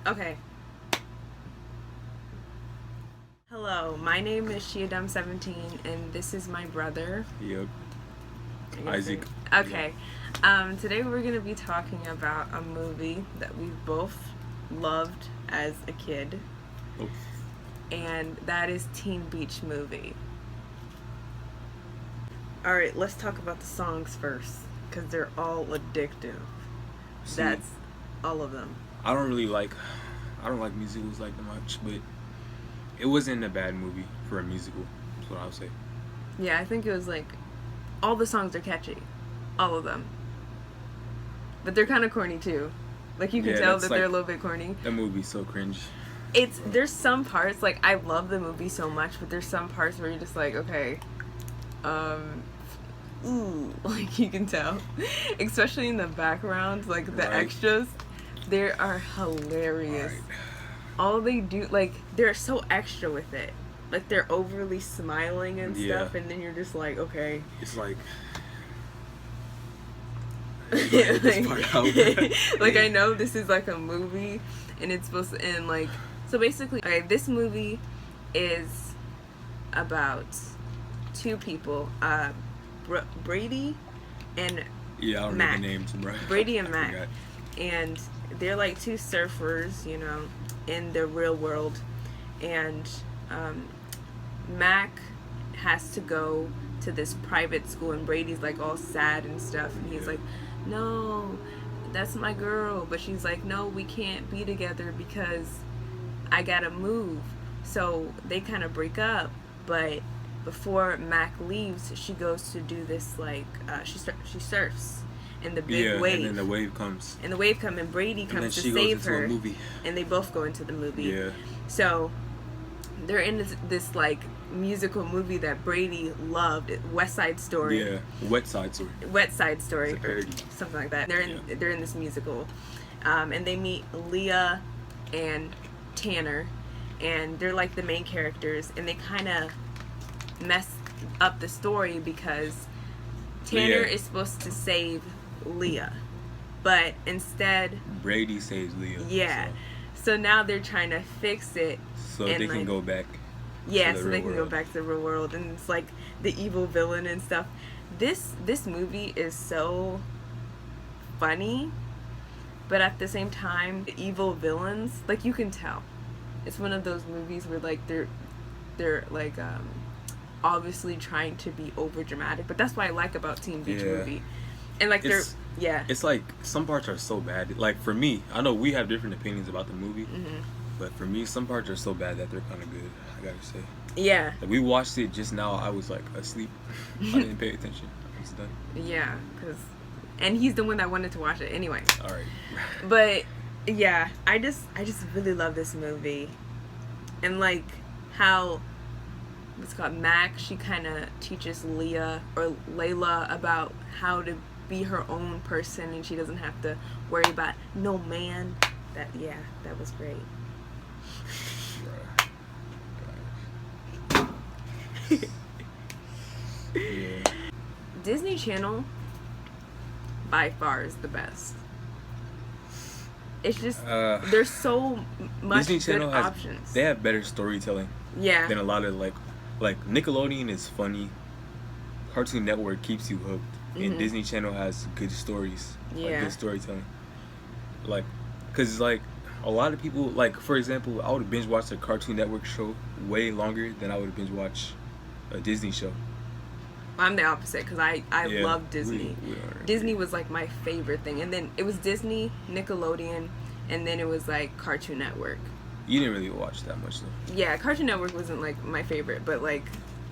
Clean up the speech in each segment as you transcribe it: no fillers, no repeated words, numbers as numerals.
Okay. Hello, my name is SHEAHDUMB 17, and this is my brother. Yep. Isaac. Okay. Today we're gonna be talking about a movie that we both loved as a kid, and that is Teen Beach Movie. All right, let's talk about the songs first, because they're all addictive. See, That's all of them. I don't like musicals like that much, but it wasn't a bad movie for a musical. That's what I would say. Yeah, I think it was like all the songs are catchy, all of them, but they're kind of corny too. Like you can tell that they're a little bit corny. That movie's so cringe. There's some parts, like I love the movie so much, but there's some parts where you're just like, okay, ooh, like you can tell, especially in the background, like the extras, they are hilarious. All they do, like they're so extra with it, like they're overly smiling and stuff, and then you're just like, okay, it's like like I know this is like a movie and it's supposed to end like, so basically, okay, this movie is about two people, Brady and I don't know the names, bro. Brady and Mac, and they're like two surfers, you know, in the real world, and Mac has to go to this private school, and Brady's like all sad and stuff, and he's like, no, that's my girl, but she's like, no, we can't be together because I gotta move. So they kind of break up, but before Mac leaves, she goes to do this, like she surfs in the big wave, and then the wave comes, and Brady comes to save her, and they both go into the movie. So they're in this like musical movie that Brady loved, West Side Story. Wet Side Story. It's a parody. Something like that. They're in this musical, and they meet Leah and Tanner, and they're like the main characters, and they kind of mess up the story because Tanner is supposed to save Leah, but instead Brady saves Leah. So now they're trying to fix it so they can go back. So they can go back to the real world, and it's like the evil villain and stuff. This movie is so funny, but at the same time, the evil villains, like you can tell, it's one of those movies where like they're like obviously trying to be over dramatic, but that's what I like about Teen Beach Movie. And like it's like some parts are so bad. Like for me, I know we have different opinions about the movie, but for me, some parts are so bad that they're kind of good, I gotta say. Like we watched it just now. I was like asleep. I didn't pay attention. I was done. And he's the one that wanted to watch it anyway. All right. But yeah, I just really love this movie, and like how what's called Mac, she kind of teaches Leah or Layla about how to be her own person, and she doesn't have to worry about no man. That was great. Disney Channel by far is the best. It's just there's so much Disney Channel good options. They have better storytelling than a lot of like Nickelodeon is funny, Cartoon Network keeps you hooked, and Disney Channel has good stories, like good storytelling. Like, cause like a lot of people, like for example, I would binge watch a Cartoon Network show way longer than I would binge watch a Disney show. I'm the opposite, because I love Disney. Disney was like my favorite thing, and then it was Disney, Nickelodeon, and then it was like Cartoon Network. You didn't really watch that much though. Yeah, Cartoon Network wasn't like my favorite, but like,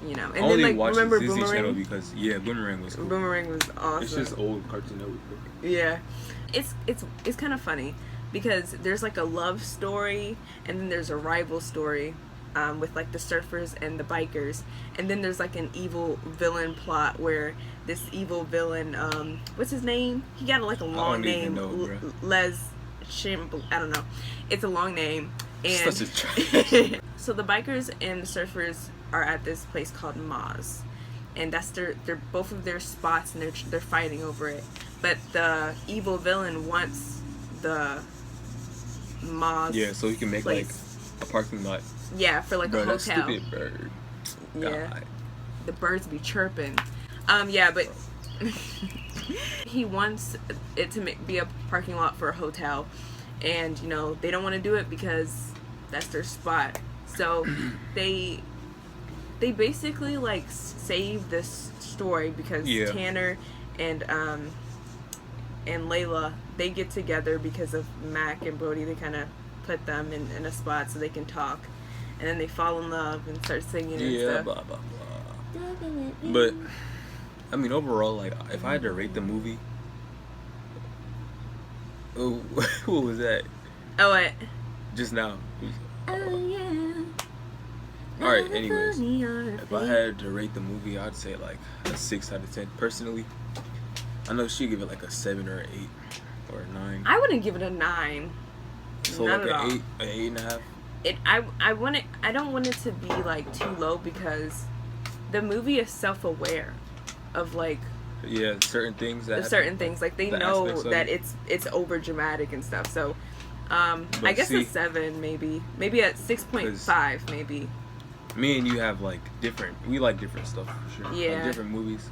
you know. And I only then like watched remember Disney Boomerang? Channel because Boomerang was cool. Boomerang was awesome. It's just old Cartoon Network. Yeah, it's kind of funny because there's like a love story, and then there's a rival story. With like the surfers and the bikers, and then there's like an evil villain plot where this evil villain, what's his name? He got like a long name, Les Shimble. I don't know. It's a long name, and such a trash. So the bikers and the surfers are at this place called Maz, and that's they're both of their spots, and they're fighting over it. But the evil villain wants Moz. Yeah, so he can make like a parking lot. Yeah, for like a hotel. That stupid bird. Yeah. God. The birds be chirping. Yeah, but he wants it to be a parking lot for a hotel, and you know they don't want to do it because that's their spot. So they basically like save this story because Tanner and Layla, they get together because of Mac and Brody. They kind of put them in a spot so they can talk, and then they fall in love and start singing and stuff. Blah blah blah. But I mean, overall, like if I had to rate the movie, oh, what was that? Oh, what? Just now. Oh yeah. All right. Anyways, if I had to rate the movie, I'd say like a 6 out of 10. Personally, I know she'd give it like a 7 or an 8 or a 9. I wouldn't give it a 9. So Not like at all. an 8.5. I don't want it to be like too low because the movie is self-aware of like certain things that like they know that it's over dramatic and stuff. So I guess a 7 maybe at 6.5 maybe. Me and you have like we like different stuff for sure. Yeah. Like different movies.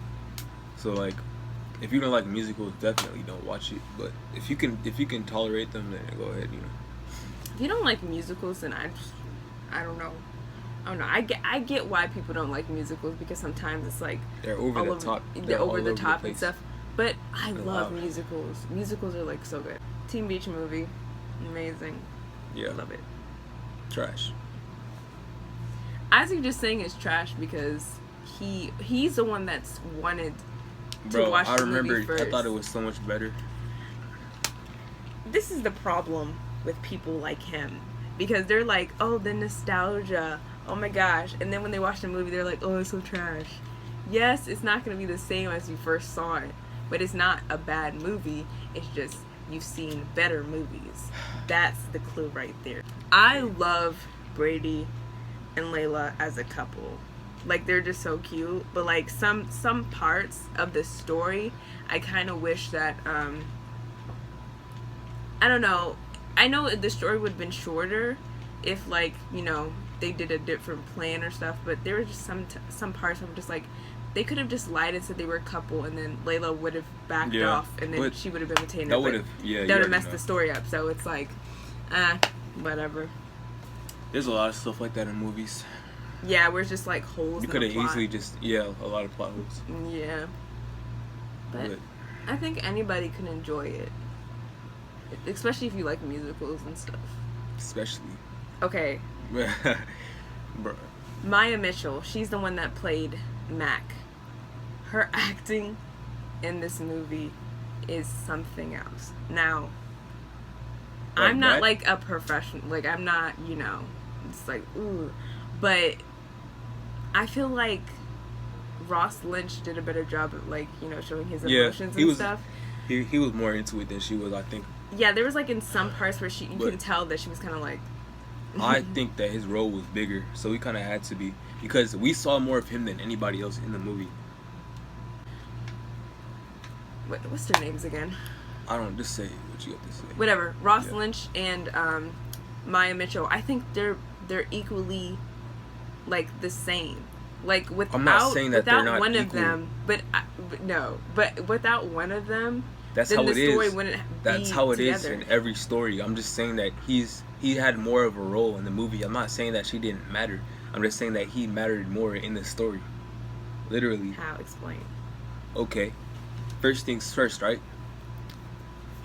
So like if you don't like musicals, definitely don't watch it. But if you can tolerate them, then go ahead, you know. If you don't like musicals, then I don't know. I get why people don't like musicals because sometimes it's like they're over the top. They're over the top and stuff. But I love musicals. Musicals are like so good. Teen Beach Movie, amazing. Yeah, love it. Trash. Isaac just saying it's trash because he's the one that's wanted to watch the movie first. I thought it was so much better. This is the problem with people like him because they're like, oh, the nostalgia. Oh my gosh. And then when they watch the movie, they're like, oh, it's so trash. Yes, it's not going to be the same as you first saw it, but it's not a bad movie. It's just you've seen better movies. That's the clue right there. I love Brady and Layla as a couple. Like, they're just so cute. But, like, some parts of the story, I kind of wish that, I don't know. I know the story would have been shorter if, like, you know, they did a different plan or stuff, but there were just some parts I'm just like, they could have just lied and said they were a couple, and then Layla would have backed off, and then she would have been with Tanner. That would have messed the story up. So it's like, whatever. There's a lot of stuff like that in movies. Yeah, where it's just like holes. You could have easily just a lot of plot holes. Yeah, but I think anybody can enjoy it, especially if you like musicals and stuff. Especially. Okay. Bruh. Maya Mitchell, she's the one that played Mac. Her acting in this movie is something else. Now, I'm not like a professional, like I'm not, you know, it's like, ooh, but I feel like Ross Lynch did a better job of, like, you know, showing his emotions and stuff. He was more into it than she was, I think. Yeah, there was like in some parts where you can tell that she was kind of like. I think that his role was bigger, so he kind of had to be, because we saw more of him than anybody else in the movie. What's their names again? I don't, just say what you have to say. Whatever. Ross Lynch and Maya Mitchell, I think they're equally like the same. Like without one of them, but without one of them, that's then how the it story is. Wouldn't That's be how it together. is in every story. I'm just saying that he had more of a role in the movie. I'm not saying that she didn't matter. I'm just saying that he mattered more in the story. Literally. How? Explain. Okay. First things first, right?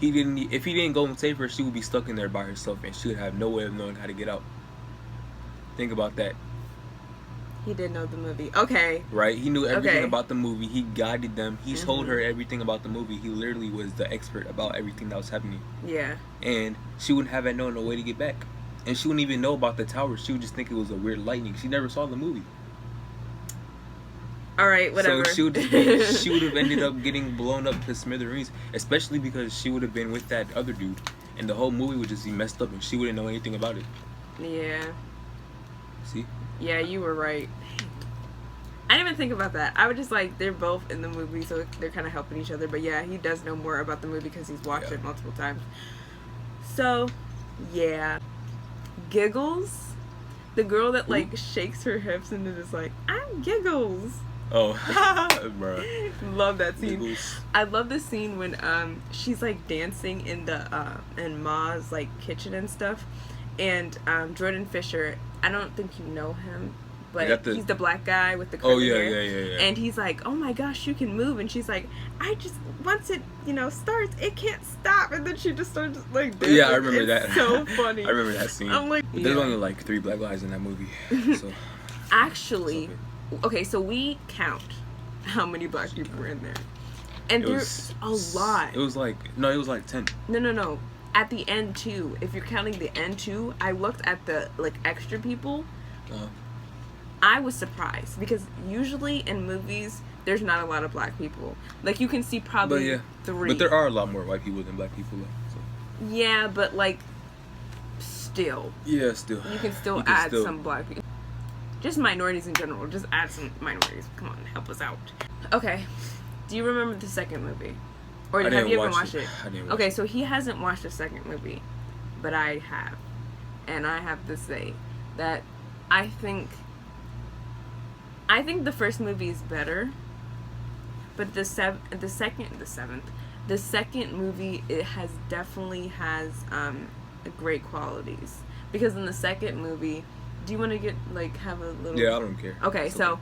If he didn't go and save her, she would be stuck in there by herself, and she would have no way of knowing how to get out. Think about that. He did know the movie. Okay. Right? He knew everything about the movie. He guided them. He told her everything about the movie. He literally was the expert about everything that was happening. Yeah. And she wouldn't have known no way to get back. And she wouldn't even know about the tower. She would just think it was a weird lightning. She never saw the movie. All right, whatever. So she would have ended up getting blown up to smithereens, especially because she would have been with that other dude, and the whole movie would just be messed up, and she wouldn't know anything about it. Yeah. See? Yeah, you were right. I didn't even think about that. I would just like, they're both in the movie, so they're kind of helping each other. But yeah, he does know more about the movie because he's watched it multiple times. So, Yeah. Giggles, the girl that like shakes her hips and is like, I'm Giggles. Oh, bro. Love that scene. Giggles. I love the scene when she's like dancing in the in Ma's like kitchen and stuff, and Jordan Fisher. I don't think you know him, but he's the black guy with the curly hair. Yeah. And he's like, oh my gosh, you can move, and she's like, I just once it starts, it can't stop, and then she just starts like dancing. Yeah, I remember that. So funny. I remember that scene. I'm like, but there's only like 3 black guys in that movie. So actually, okay, so we count how many black people were in there, and there's a lot. It was like 10. No. At the end too, if you're counting the end too, I looked at the like extra people. I was surprised because usually in movies there's not a lot of black people. Like you can see probably 3. But there are a lot more white people than black people though. So. Yeah, but like still. Yeah, still. You can still add some black people. Just minorities in general. Just add some minorities. Come on, help us out. Okay. Do you remember the second movie? Or have you ever watched it? I didn't watch Okay, so he hasn't watched the second movie, but I have. And I have to say that I think the first movie is better, but the second movie, it definitely has great qualities. Because in the second movie, do you want to have a little? Yeah, I don't care. Okay, so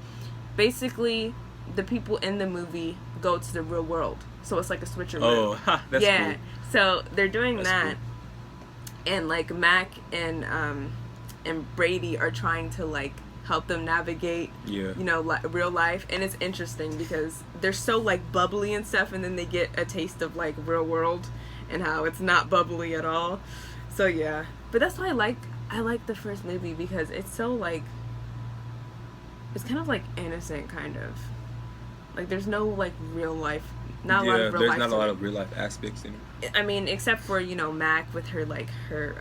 basically the people in the movie go to the real world. So it's like a switcheroo. Oh, that's cool. So they're doing that. Cool. And like Mac and Brady are trying to like help them navigate real life, and it's interesting because they're so like bubbly and stuff, and then they get a taste of like real world and how it's not bubbly at all. So yeah, but that's why I like the first movie, because it's so like, it's kind of like innocent, kind of like there's no like real life, not a lot of real life. There's not a lot of real life aspects in it. I mean, except for Mac with her like her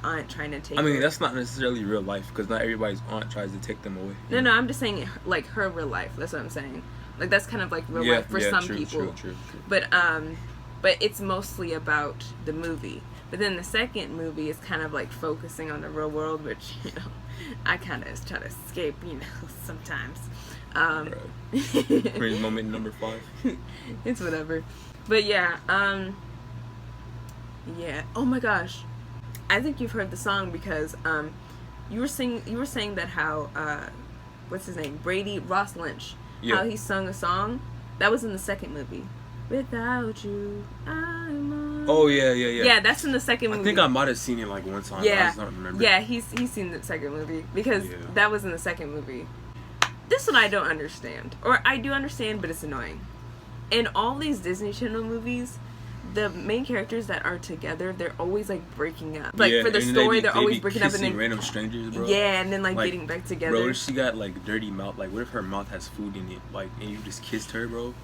aunt trying to take. I mean, that's not necessarily real life, because not everybody's aunt tries to take them away. No, I'm just saying like her real life. That's what I'm saying. Like that's kind of like real life for some people. True. But it's mostly about the movie. But then the second movie is kind of like focusing on the real world, which I kind of try to escape sometimes. Cringe moment number 5. It's whatever. But yeah, yeah. Oh my gosh, I think you've heard the song because you were saying that how what's his name, Ross Lynch, how he sung a song that was in the second movie. Without you, I'm on. Oh yeah. Yeah, that's in the second movie. I think I might have seen it like one time. Yeah, I just don't remember. Yeah, he's seen the second movie because that was in the second movie. This one I don't understand, or I do understand, but it's annoying. In all these Disney Channel movies, the main characters that are together, they're always like breaking up. Like for the story, they're always breaking up and then random strangers, bro. Yeah, and then like getting back together. Bro, what if she got like dirty mouth? Like, what if her mouth has food in it? Like, and you just kissed her, bro?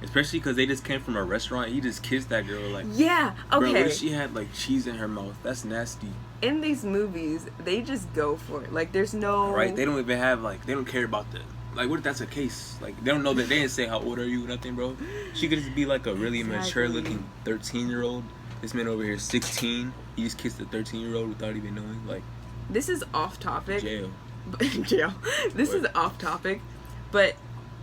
Especially because they just came from a restaurant. You just kissed that girl, like. Yeah. Okay. Bro, what if she had like cheese in her mouth? That's nasty. In these movies, they just go for it. Like, there's no. Right. They don't even have like. They don't care about the. Like, what if that's a case? Like, they don't know that. They didn't say how old are you, nothing, bro. She could just be like a really mature-looking 13-year-old. This man over here, 16. He just kissed a 13-year-old without even knowing. Like. This is off topic. Jail. Jail. This is off topic, but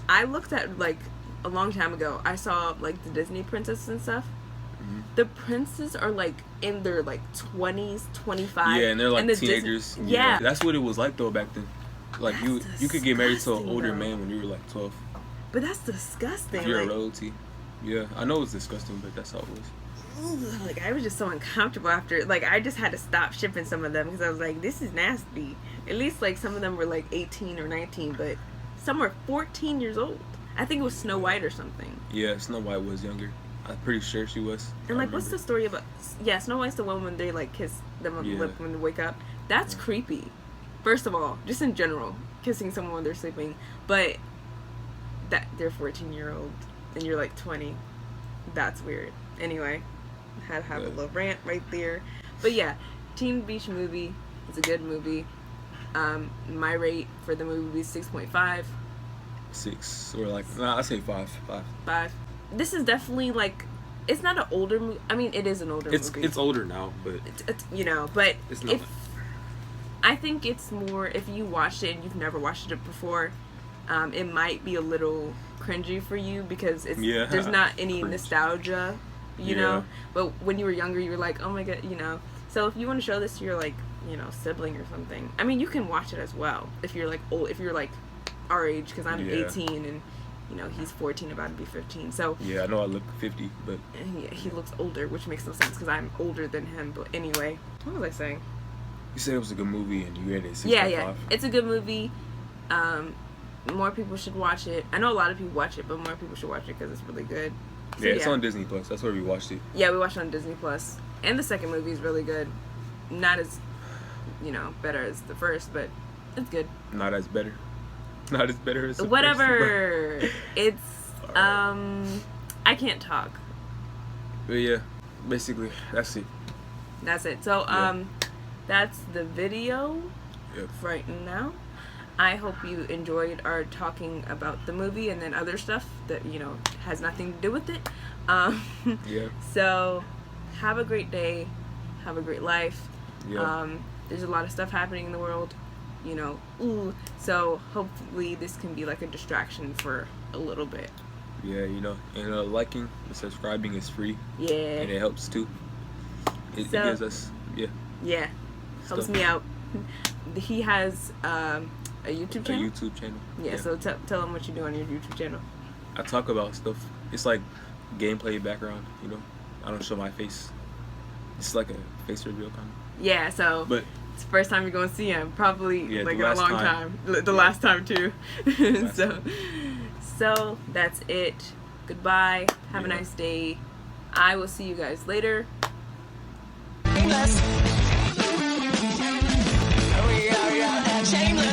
I looked at like. A long time ago, I saw like the Disney princesses and stuff. Mm-hmm. The princes are like in their like 20s, 25. Yeah, and they're like teenagers. Yeah, that's what it was like though back then. Like you could get married to an older man when you were like 12. But that's disgusting. If you're a royalty. Yeah, I know it's disgusting, but that's how it was. Like I was just so uncomfortable after. Like I just had to stop shipping some of them because I was like, this is nasty. At least like some of them were like 18 or 19, but some were 14 years old. I think it was Snow White or something. Yeah, Snow White was younger. I'm pretty sure she was. And like, what's the story about? Yeah, Snow White's the one when they like kiss them on the lip when they wake up. That's creepy. First of all, just in general, kissing someone when they're sleeping. But that they're 14-year-old and you're like 20. That's weird. Anyway, I had to have a little rant right there. But yeah, Teen Beach Movie is a good movie. My rate for the movie is 6.5. 6 or like I say 5. 5. This is definitely like it's not an older movie. I mean, it is an older movie. It's older now, but it's you know, but it's not. I think it's more if you watched it and you've never watched it before, it might be a little cringy for you because there's not any nostalgia, you know. But when you were younger, you were like, oh my god, you know. So if you want to show this to your like, you know, sibling or something, I mean, you can watch it as well if you're like old, if you're like our age, because I'm 18 and you know he's 14, about to be 15. So yeah, I know I look 50, but he looks older, which makes no sense because I'm older than him. But anyway, what was I saying? You said it was a good movie and you rated it 6.5. Yeah, it's a good movie. More people should watch it. I know a lot of people watch it, but more people should watch it because it's really good. So, yeah, it's on Disney Plus. That's where we watched it. Yeah, we watched it on Disney Plus, and the second movie is really good. Not as, you know, better as the first, but it's good. Not as better. Not as better as the whatever. First. It's I can't talk. But yeah, basically that's it. That's it. So that's the video right now. I hope you enjoyed our talking about the movie and then other stuff that, you know, has nothing to do with it. So have a great day. Have a great life. There's a lot of stuff happening in the world, you know. So hopefully this can be like a distraction for a little bit. Yeah, you know, and liking and subscribing is free. Yeah. And it helps too. It gives us, helps me out. He has a YouTube channel? A YouTube channel. Yeah, so tell him what you do on your YouTube channel. I talk about stuff. It's like gameplay background, you know. I don't show my face. It's like a face reveal kind of. Yeah, so but it's the first time you're going to see him. Probably like in a long time. The Yeah. last time too. So that's it. Goodbye. Have a nice day. I will see you guys later. Shameless.